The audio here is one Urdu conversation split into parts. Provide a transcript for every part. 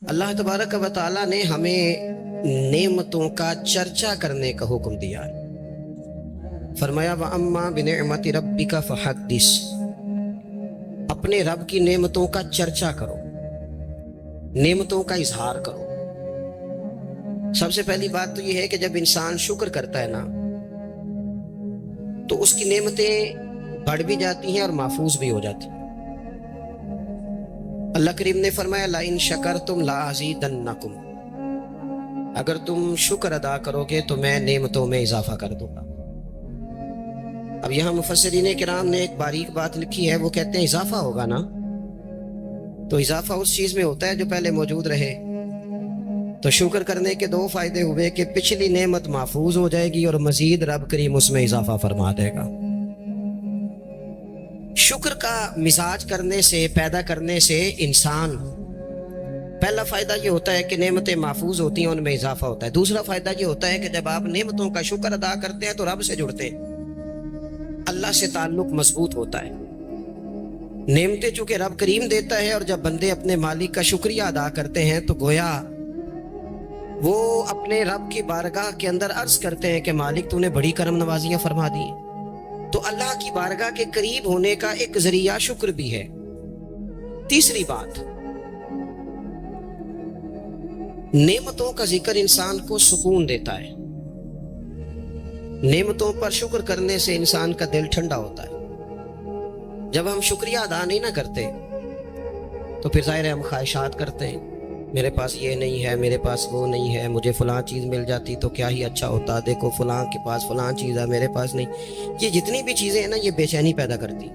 اللہ تبارک و تعالیٰ نے ہمیں نعمتوں کا چرچا کرنے کا حکم دیا ہے۔ فرمایا وَأَمَّا بِنِعْمَةِ رَبِّكَ فَحَدِّثْ، اپنے رب کی نعمتوں کا چرچا کرو، نعمتوں کا اظہار کرو۔ سب سے پہلی بات تو یہ ہے کہ جب انسان شکر کرتا ہے نا تو اس کی نعمتیں بڑھ بھی جاتی ہیں اور محفوظ بھی ہو جاتی ہیں۔ اللہ کریم نے فرمایا لَإِن شَكَرْتُمْ لَأَزِيدَنَّكُمْ، اگر تم شکر ادا کرو گے تو میں نعمتوں میں اضافہ کر دوں گا۔ اب یہاں مفسرین کرام نے ایک باریک بات لکھی ہے، وہ کہتے ہیں اضافہ ہوگا نا تو اضافہ اس چیز میں ہوتا ہے جو پہلے موجود رہے۔ تو شکر کرنے کے دو فائدے ہوئے کہ پچھلی نعمت محفوظ ہو جائے گی اور مزید رب کریم اس میں اضافہ فرما دے گا۔ شکر کا مزاج کرنے سے، پیدا کرنے سے انسان، پہلا فائدہ یہ ہوتا ہے کہ نعمتیں محفوظ ہوتی ہیں، ان میں اضافہ ہوتا ہے۔ دوسرا فائدہ یہ ہوتا ہے کہ جب آپ نعمتوں کا شکر ادا کرتے ہیں تو رب سے جڑتے ہیں، اللہ سے تعلق مضبوط ہوتا ہے۔ نعمتیں چونکہ رب کریم دیتا ہے، اور جب بندے اپنے مالک کا شکریہ ادا کرتے ہیں تو گویا وہ اپنے رب کی بارگاہ کے اندر عرض کرتے ہیں کہ مالک تو نے بڑی کرم نوازیاں فرما دی۔ تو اللہ کی بارگاہ کے قریب ہونے کا ایک ذریعہ شکر بھی ہے۔ تیسری بات، نعمتوں کا ذکر انسان کو سکون دیتا ہے۔ نعمتوں پر شکر کرنے سے انسان کا دل ٹھنڈا ہوتا ہے۔ جب ہم شکریہ ادا نہیں نہ کرتے تو پھر ظاہر ہے ہم خواہشات کرتے ہیں، میرے پاس یہ نہیں ہے، میرے پاس وہ نہیں ہے، مجھے فلاں چیز مل جاتی تو کیا ہی اچھا ہوتا، دیکھو فلاں کے پاس فلاں چیز ہے میرے پاس نہیں۔ یہ جتنی بھی چیزیں ہیں نا یہ بے چینی پیدا کرتی،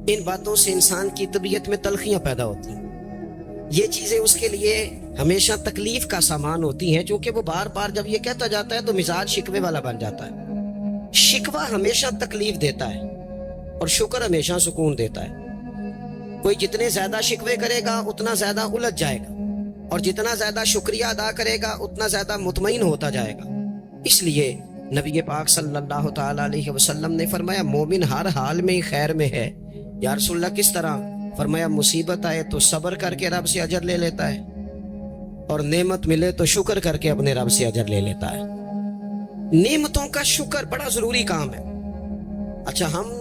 ان باتوں سے انسان کی طبیعت میں تلخیاں پیدا ہوتی ہیں۔ یہ چیزیں اس کے لیے ہمیشہ تکلیف کا سامان ہوتی ہیں، چونکہ وہ بار بار جب یہ کہتا جاتا ہے تو مزاج شکوے والا بن جاتا ہے۔ شکوہ ہمیشہ تکلیف دیتا ہے اور شکر ہمیشہ سکون دیتا ہے۔ کوئی جتنے زیادہ شکوے کرے گا اتنا زیادہ الجھ جائے گا، اور جتنا زیادہ شکریہ ادا کرے گا اتنا زیادہ مطمئن ہوتا جائے گا۔ اس لیے نبی پاک صلی اللہ تعالیٰ علیہ وسلم نے فرمایا مومن ہر حال میں خیر میں ہے۔ یا رسول اللہ کس طرح؟ فرمایا مصیبت آئے تو صبر کر کے رب سے اجر لے لیتا ہے، اور نعمت ملے تو شکر کر کے اپنے رب سے اجر لے لیتا ہے۔ نعمتوں کا شکر بڑا ضروری کام ہے۔ اچھا، ہم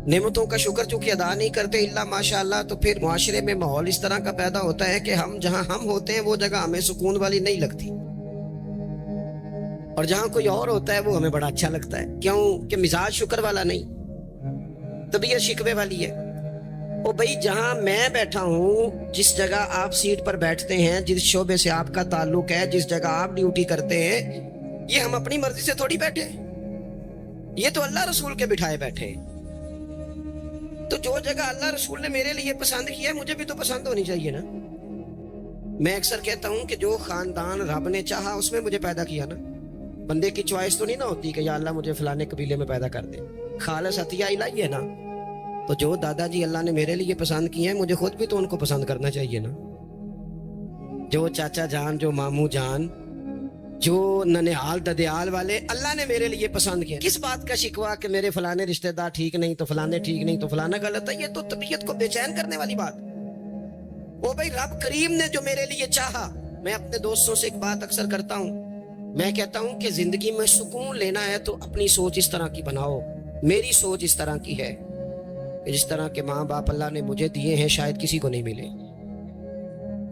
نعمتوں کا شکر چونکہ ادا نہیں کرتے الا ماشاء اللہ، تو پھر معاشرے میں ماحول اس طرح کا پیدا ہوتا ہے کہ ہم جہاں ہم ہوتے ہیں وہ جگہ ہمیں سکون والی نہیں لگتی، اور جہاں کوئی اور ہوتا ہے وہ ہمیں بڑا اچھا لگتا ہے۔ کیوں کہ مزاج شکر والا نہیں، طبیعت شکوے والی ہے۔ او بھائی، جہاں میں بیٹھا ہوں، جس جگہ آپ سیٹ پر بیٹھتے ہیں، جس شعبے سے آپ کا تعلق ہے، جس جگہ آپ ڈیوٹی کرتے ہیں، یہ ہم اپنی مرضی سے تھوڑی بیٹھے، یہ تو اللہ رسول کے بٹھائے بیٹھے۔ تو جو جگہ اللہ رسول نے میرے لیے پسند کیا ہے مجھے بھی تو پسند ہونی چاہیے نا۔ میں اکثر کہتا ہوں کہ جو خاندان رب نے چاہا اس میں مجھے پیدا کیا نا۔ بندے کی چوائس تو نہیں نہ ہوتی کہ یا اللہ مجھے فلانے قبیلے میں پیدا کر دے، خالص عطیہ الہی ہے نا۔ تو جو دادا جی اللہ نے میرے لیے پسند کیے ہیں مجھے خود بھی تو ان کو پسند کرنا چاہیے نا۔ جو چاچا جان، جو ماموں جان، جو ننیال ددیال والے اللہ نے میرے لیے پسند کیا، کس بات کا شکوہ کہ میرے فلانے رشتہ دار ٹھیک نہیں تو فلانے ٹھیک نہیں تو فلانا غلط ہے؟ یہ تو طبیعت کو بے چین کرنے والی بات۔ وہ بھائی رب کریم نے جو میرے لیے چاہا، میں اپنے دوستوں سے ایک بات اکثر کرتا ہوں، میں کہتا ہوں کہ زندگی میں سکون لینا ہے تو اپنی سوچ اس طرح کی بناؤ۔ میری سوچ اس طرح کی ہے کہ جس طرح کے ماں باپ اللہ نے مجھے دیے ہیں شاید کسی کو نہیں ملے،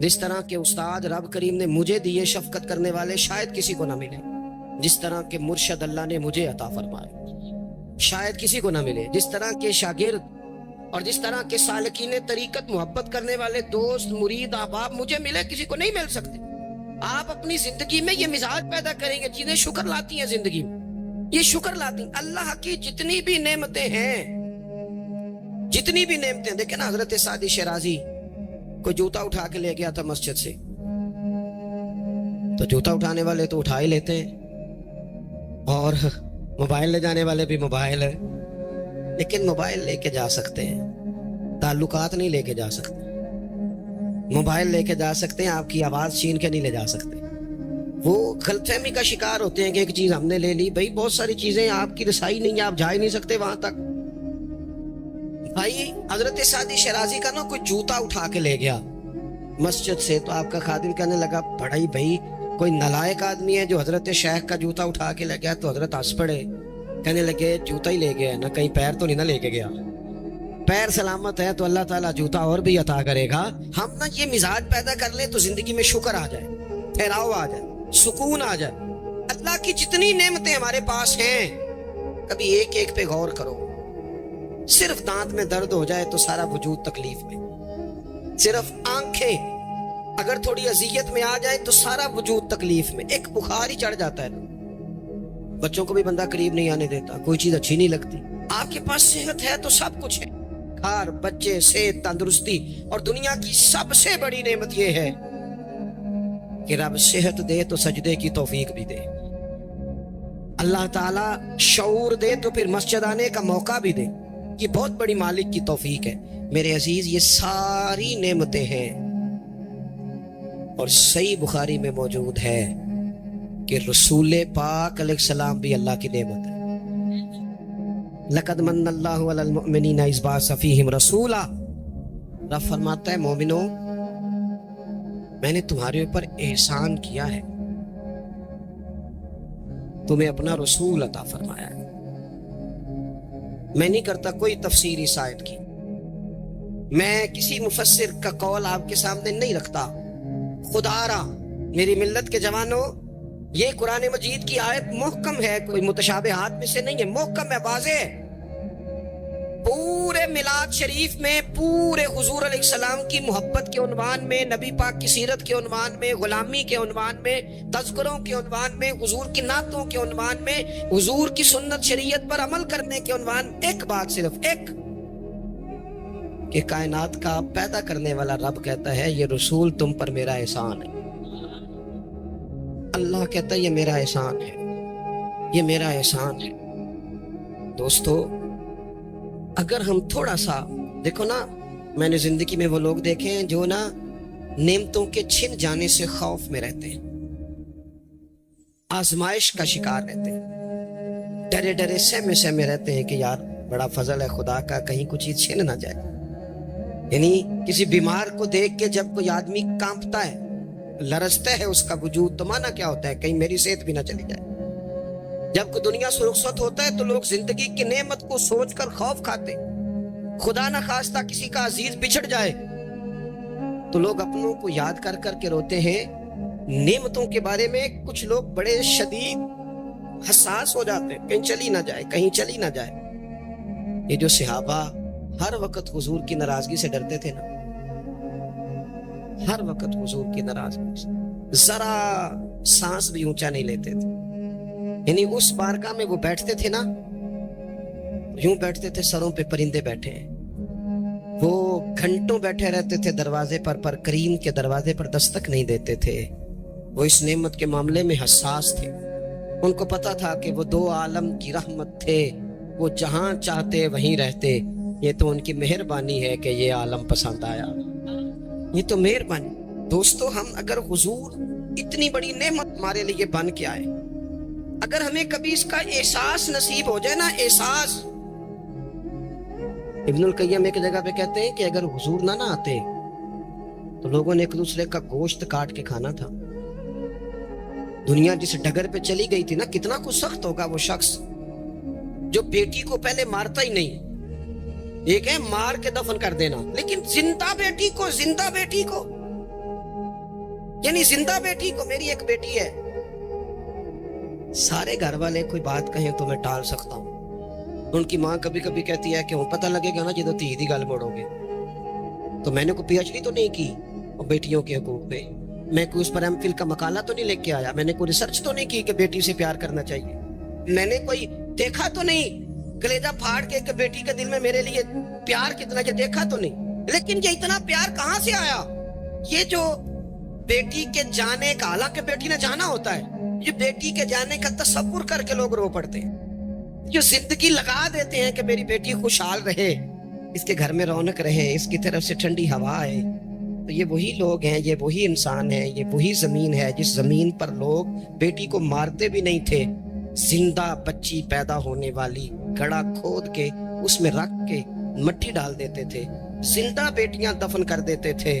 جس طرح کے استاد رب کریم نے مجھے دیے شفقت کرنے والے شاید کسی کو نہ ملے، جس طرح کے مرشد اللہ نے مجھے عطا فرمائے شاید کسی کو نہ ملے، جس طرح کے شاگرد اور جس طرح کے سالکین طریقت محبت کرنے والے دوست مرید احباب مجھے ملے کسی کو نہیں مل سکتے۔ آپ اپنی زندگی میں یہ مزاج پیدا کریں گے، چیزیں شکر لاتی ہیں زندگی میں، یہ شکر لاتی ہیں۔ اللہ کی جتنی بھی نعمتیں ہیں، جتنی بھی نعمتیں، دیکھیں نا حضرت سعدی شیرازی کوئی جوتا اٹھا کے لے گیا تھا مسجد سے، تو جوتا اٹھانے والے تو اٹھا ہی لیتے ہیں، اور موبائل لے جانے والے بھی موبائل ہے، لیکن موبائل لے کے جا سکتے ہیں، تعلقات نہیں لے کے جا سکتے۔ موبائل لے کے جا سکتے ہیں، آپ کی آواز چھین کے نہیں لے جا سکتے۔ وہ غلط فہمی کا شکار ہوتے ہیں کہ ایک چیز ہم نے لے لی، بھائی بہت ساری چیزیں آپ کی رسائی نہیں ہے، آپ جا ہی نہیں سکتے وہاں تک۔ بھائی حضرت سعدی شیرازی کا نا کوئی جوتا اٹھا کے لے گیا، مسجد سے, تو آپ کا خادم کہنے لگا بڑھائی بھائی کوئی نلائق آدمی ہے جو حضرت شیخ کا جوتا اٹھا کے لے گیا. تو حضرت ہنس پڑے, کہنے لگے جوتا ہی لے گیا نا, کہیں پیر تو نہیں نہ لے کے گیا. پیر سلامت ہے تو اللہ تعالیٰ جوتا اور بھی عطا کرے گا. ہم نا یہ مزاج پیدا کر لیں تو زندگی میں شکر آ جائے, ٹھہراؤ آ جائے, سکون آ جائے. اللہ کی جتنی نعمتیں ہمارے پاس ہیں کبھی ایک ایک پہ غور کرو. صرف دانت میں درد ہو جائے تو سارا وجود تکلیف میں, صرف آنکھیں اگر تھوڑی اذیت میں آ جائے تو سارا وجود تکلیف میں. ایک بخار ہی چڑھ جاتا ہے, بچوں کو بھی بندہ قریب نہیں آنے دیتا, کوئی چیز اچھی نہیں لگتی. آپ کے پاس صحت ہے تو سب کچھ ہے, گھر, بچے, صحت, تندرستی. اور دنیا کی سب سے بڑی نعمت یہ ہے کہ رب صحت دے تو سجدے کی توفیق بھی دے, اللہ تعالیٰ شعور دے تو پھر مسجد آنے کا موقع بھی دے. یہ بہت بڑی مالک کی توفیق ہے میرے عزیز. یہ ساری نعمتیں ہیں. اور صحیح بخاری میں موجود ہے کہ رسول پاک علیہ السلام بھی اللہ کی نعمت ہے. لقد من اللہ علی المؤمنین اذ بعث فیہم رسولا. رب فرماتا ہے مومنو میں نے تمہارے اوپر احسان کیا ہے, تمہیں اپنا رسول عطا فرمایا ہے. میں نہیں کرتا کوئی تفسیر اس آیت کی, میں کسی مفسر کا قول آپ کے سامنے نہیں رکھتا. خدا را میری ملت کے جوانوں, یہ قرآن مجید کی آیت محکم ہے, کوئی متشابہات میں سے نہیں ہے, محکم ہے, واضح ہے. پورے میلاد شریف میں پورے حضور علیہ السلام کی محبت کے عنوان میں, نبی پاک کی سیرت کے عنوان میں, غلامی کے عنوان میں, تذکروں کے عنوان میں, حضور کی نعتوں کے عنوان میں, حضور کی سنت شریعت پر عمل کرنے کے عنوان, ایک بات صرف ایک, کہ کائنات کا پیدا کرنے والا رب کہتا ہے یہ رسول تم پر میرا احسان ہے. اللہ کہتا ہے یہ میرا احسان ہے, یہ میرا احسان ہے. دوستو اگر ہم تھوڑا سا دیکھو نا, میں نے زندگی میں وہ لوگ دیکھے ہیں جو نا نعمتوں کے چھن جانے سے خوف میں رہتے ہیں, آزمائش کا شکار رہتے ہیں, ڈرے ڈرے سہمے سہمے رہتے ہیں کہ یار بڑا فضل ہے خدا کا, کہیں کچھ چیز چھن نہ جائے. یعنی کسی بیمار کو دیکھ کے جب کوئی آدمی کانپتا ہے, لرزتا ہے اس کا وجود, تو مانا کیا ہوتا ہے کہیں میری صحت بھی نہ چلی جائے. جب کوئی دنیا سے رخصت ہوتا ہے تو لوگ زندگی کی نعمت کو سوچ کر خوف کھاتے, خدا نہ خواستہ کسی کا عزیز بچھڑ جائے تو لوگ اپنوں کو یاد کر کر کے روتے ہیں. نعمتوں کے بارے میں کچھ لوگ بڑے شدید حساس ہو جاتے ہیں, کہیں چلی نہ جائے, کہیں چلی نہ جائے. یہ جو صحابہ ہر وقت حضور کی ناراضگی سے ڈرتے تھے نا, ہر وقت حضور کی ناراضگی سے ذرا سانس بھی اونچا نہیں لیتے تھے. یعنی اس بارگاہ میں وہ بیٹھتے تھے نا, یوں بیٹھتے تھے سروں پہ پرندے بیٹھے ہیں. وہ گھنٹوں بیٹھے رہتے تھے دروازے پر کریم کے دروازے پر دستک نہیں دیتے تھے. وہ اس نعمت کے معاملے میں حساس تھے. ان کو پتا تھا کہ وہ دو عالم کی رحمت تھے, وہ جہاں چاہتے وہیں رہتے. یہ تو ان کی مہربانی ہے کہ یہ عالم پسند آیا, یہ تو مہربانی. دوستو ہم اگر حضور اتنی بڑی نعمت ہمارے لیے بن کے آئے, اگر ہمیں کبھی اس کا احساس نصیب ہو جائے نا, احساس. ابن القیم ایک جگہ پہ کہتے ہیں کہ اگر حضور نہ آتے تو لوگوں نے ایک دوسرے کا گوشت کاٹ کے کھانا تھا. دنیا جس ڈگر پہ چلی گئی تھی نا, کتنا کچھ سخت ہوگا وہ شخص جو بیٹی کو پہلے مارتا ہی نہیں, ایک ہے مار کے دفن کر دینا, لیکن زندہ بیٹی کو یعنی زندہ بیٹی کو, میری ایک بیٹی ہے, سارے گھر والے کوئی بات کہیں تو میں ٹال سکتا ہوں. ان کی ماں کبھی کبھی کہتی ہے کہ وہ پتہ لگے گا نا جدو تھی دی گل موڑو گے. تو میں نے کوئی پی ایچ ڈی تو نہیں کی بیٹیوں کے حقوق پہ, میں کوئی اس پر ایم فل کا مقالہ تو نہیں لے کے آیا, میں نے کوئی ریسرچ تو نہیں کی کہ بیٹی سے پیار کرنا چاہیے, میں نے کوئی دیکھا تو نہیں کلیجہ پھاڑ کے کہ بیٹی کے دل میں میرے لیے پیار کتنا, یہ دیکھا تو نہیں. لیکن یہ اتنا پیار کہاں سے آیا؟ یہ جو بیٹی کے جانے کا, حالانکہ بیٹی نے جانا ہوتا ہے, یہ بیٹی کے جانے کا تصور کر کے لوگ رو پڑتے ہیں, جو زندگی لگا دیتے ہیں کہ میری بیٹی خوشحال رہے, اس کے گھر میں رونق رہے, اس کی طرف سے ٹھنڈی ہوا آئے. تو یہ وہی لوگ ہیں, یہ وہی انسان ہیں, یہ وہی زمین ہے جس زمین پر لوگ بیٹی کو مارتے بھی نہیں تھے, زندہ بچی پیدا ہونے والی گڑھا کھود کے اس میں رکھ کے مٹی ڈال دیتے تھے, زندہ بیٹیاں دفن کر دیتے تھے.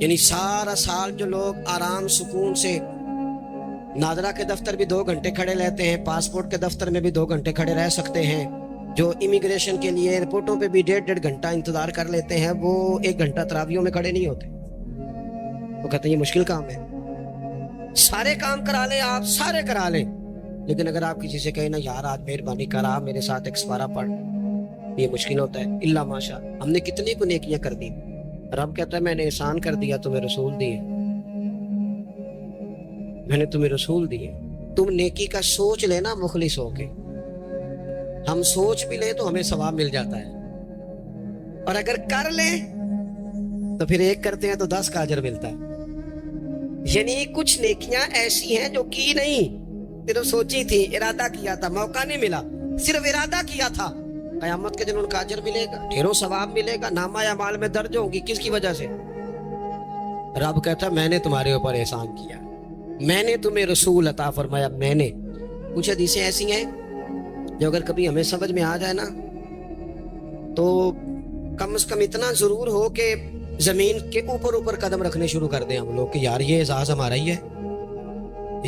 یعنی سارا سال جو لوگ آرام سکون سے نادرا کے دفتر بھی 2 گھنٹے کھڑے رہتے ہیں، پاسپورٹ کے دفتر میں بھی 2 گھنٹے کھڑے رہ سکتے ہیں، جو امیگریشن کے لیے ایئرپورٹوں پہ بھی 1.5 گھنٹہ انتظار کر لیتے ہیں، وہ 1 گھنٹہ تراویحوں میں کھڑے نہیں ہوتے۔ وہ کہتے ہیں یہ مشکل کام ہے، سارے کام کرا لیں آپ، سارے کرا لیں، لیکن اگر آپ کسی سے کہیں نا یار آج مہربانی کرا میرے ساتھ ایک سپارہ پڑھ، یہ مشکل ہوتا ہے۔ اللہ ماشاء، ہم نے کتنی کو نیکیاں کر دی، رب کہتا ہے میں نے احسان کر دیا، تمہیں رسول دیے، میں نے تمہیں رسول دیے۔ تم نیکی کا سوچ لینا مخلص ہو کے، ہم سوچ بھی لیں تو ہمیں ثواب مل جاتا ہے، اور اگر کر لیں تو پھر 1 کرتے ہیں تو 10 کا اجر ملتا ہے۔ یعنی کچھ نیکیاں ایسی ہیں جو کی نہیں، صرف سوچی تھی، ارادہ کیا تھا، موقع نہیں ملا، صرف ارادہ کیا تھا، قیامت کے دن ان کا اجر ملے گا، ڈھیروں ثواب ملے گا، نامہ اعمال میں درج ہوں گی۔ کس کی وجہ سے؟ رب کہتا ہے میں نے تمہارے اوپر احسان کیا، میں نے تمہیں رسول عطا فرمایا، میں نے۔ کچھ حدیثیں ایسی ہیں جو اگر کبھی ہمیں سمجھ میں آ جائے نا تو کم از کم اتنا ضرور ہو کہ زمین کے اوپر قدم رکھنے شروع کر دیں ہم لوگ کہ یار یہ اعزاز ہمارا ہی ہے،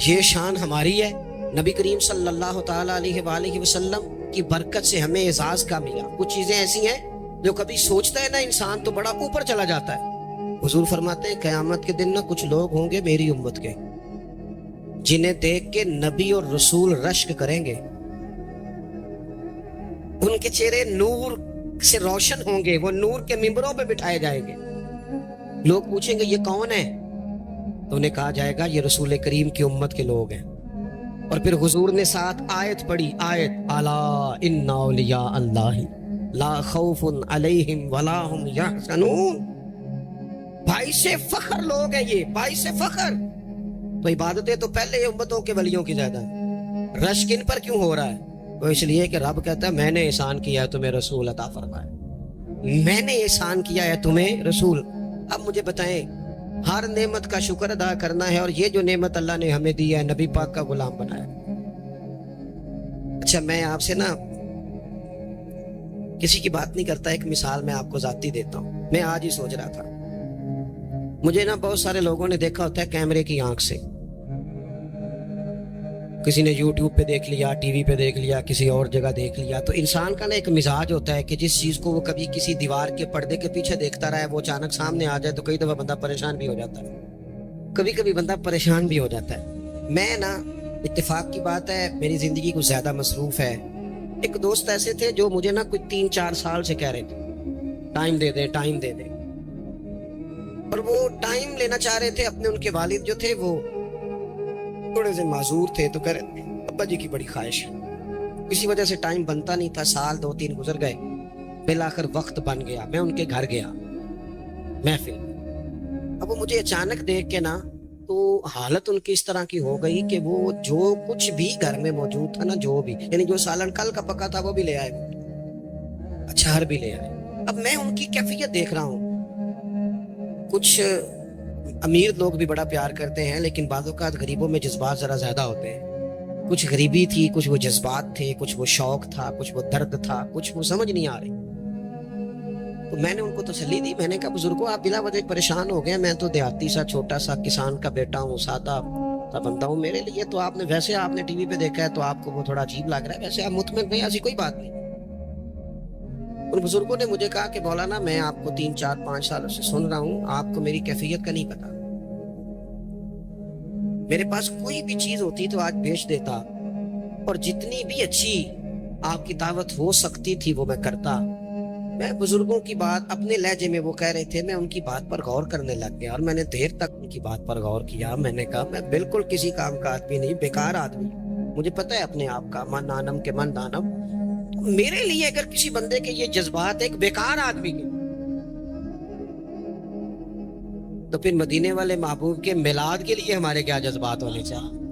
یہ شان ہماری ہے، نبی کریم صلی اللہ تعالیٰ علیہ وآلہ وسلم کی برکت سے ہمیں اعزاز کا ملا۔ کچھ چیزیں ایسی ہیں جو کبھی سوچتا ہے نا انسان تو بڑا اوپر چلا جاتا ہے۔ حضور فرماتے ہیں قیامت کے دن نا کچھ لوگ ہوں گے میری امت کے جنہیں دیکھ کے نبی اور رسول رشک کریں گے، ان کے چہرے نور سے روشن ہوں گے، وہ نور کے ممبروں پہ بٹھائے جائیں گے۔ لوگ پوچھیں گے یہ کون ہے، تو انہیں کہا جائے گا یہ رسول کریم کی امت کے لوگ ہیں۔ اور پھر حضور نے ساتھ آیت پڑھی، آیت الا ان اولیاء اللہ لا خوف علیہم ولا هم یحزنون۔ بھائی سے فخر لوگ ہیں یہ، بھائی سے فخر۔ تو عبادتیں تو پہلے امتوں کے ولیوں کی زیادہ ہیں، رشک ان پر کیوں ہو رہا ہے؟ وہ اس لیے کہ رب کہتا ہے میں نے احسان کیا ہے تمہیں رسول عطا فرمایا، میں نے احسان کیا ہے تمہیں رسول۔ اب مجھے بتائیں، ہر نعمت کا شکر ادا کرنا ہے، اور یہ جو نعمت اللہ نے ہمیں دی ہے نبی پاک کا غلام بنایا۔ اچھا میں آپ سے نا کسی کی بات نہیں کرتا، ایک مثال میں آپ کو ذاتی دیتا ہوں۔ میں آج ہی سوچ رہا تھا، مجھے نا بہت سارے لوگوں نے دیکھا ہوتا ہے کیمرے کی آنکھ سے، کسی نے یوٹیوب پہ دیکھ لیا، ٹی وی پہ دیکھ لیا، کسی اور جگہ دیکھ لیا۔ تو انسان کا نا ایک مزاج ہوتا ہے کہ جس چیز کو وہ کبھی کسی دیوار کے پردے کے پیچھے دیکھتا رہا ہے وہ اچانک سامنے آ جائے تو کئی دفعہ بندہ پریشان بھی ہو جاتا ہے، کبھی بندہ پریشان بھی ہو جاتا ہے۔ میں نا اتفاق کی بات ہے میری زندگی کچھ زیادہ مصروف ہے، ایک دوست ایسے تھے جو مجھے نا کچھ 3-4 سال سے کہہ رہے تھے ٹائم دے دے ٹائم دے دے، اور وہ ٹائم لینا چاہ رہے تھے۔ اپنے ان کے والد جو تھے وہ تھوڑے سے معذور تھے، تو کہہ رہے ابا جی کی بڑی خواہش ہے، کسی وجہ سے ٹائم بنتا نہیں تھا، سال 2-3 گزر گئے، بالآخر وقت بن گیا، میں ان کے گھر گیا محفل۔ اب وہ مجھے اچانک دیکھ کے نا تو حالت ان کی اس طرح کی ہو گئی کہ وہ جو کچھ بھی گھر میں موجود تھا نا، جو بھی یعنی جو سالن کل کا پکا تھا وہ بھی لے آئے، اچار بھی لے آئے۔ اب میں ان کی کیفیت دیکھ رہا ہوں، کچھ امیر لوگ بھی بڑا پیار کرتے ہیں لیکن بعض اوقات غریبوں میں جذبات ذرا زیادہ ہوتے ہیں، کچھ غریبی تھی، کچھ وہ جذبات تھے، کچھ وہ شوق تھا، کچھ وہ درد تھا، کچھ وہ سمجھ نہیں آ رہی۔ تو میں نے ان کو تسلی دی، میں نے کہا بزرگوں آپ بلا وجہ پریشان ہو گئے، میں تو دیہاتی سا چھوٹا سا کسان کا بیٹا ہوں، سادہ سا بندہ ہوں، میرے لیے تو آپ نے ویسے آپ نے ٹی وی پہ دیکھا ہے تو آپ کو وہ تھوڑا عجیب لگ رہا ہے، ویسے آپ مطمئن نہیں، ایسی کوئی بات نہیں۔ ان بزرگوں نے مجھے کہا کہ مولانا میں آپ کو 3-4-5 سالوں سے سن رہا ہوں، آپ کو میری کیفیت کا نہیں پتا، میرے پاس کوئی بھی چیز ہوتی تو آج بیچ دیتا، اور جتنی بھی اچھی آپ کی دعوت ہو سکتی تھی وہ میں کرتا۔ میں بزرگوں کی بات اپنے لہجے میں وہ کہہ رہے تھے، میں ان کی بات پر غور کرنے لگ گیا، اور میں نے دیر تک ان کی بات پر غور کیا۔ میں نے کہا میں بالکل کسی کام کا آدمی نہیں، بیکار آدمی، مجھے پتہ ہے اپنے آپ کا، من آنم کے من دانم۔ میرے لیے اگر کسی بندے کے یہ جذبات ایک بیکار آدمی کے، تو پھر مدینے والے محبوب کے میلاد کے لیے ہمارے کیا جذبات ہونے چاہیے۔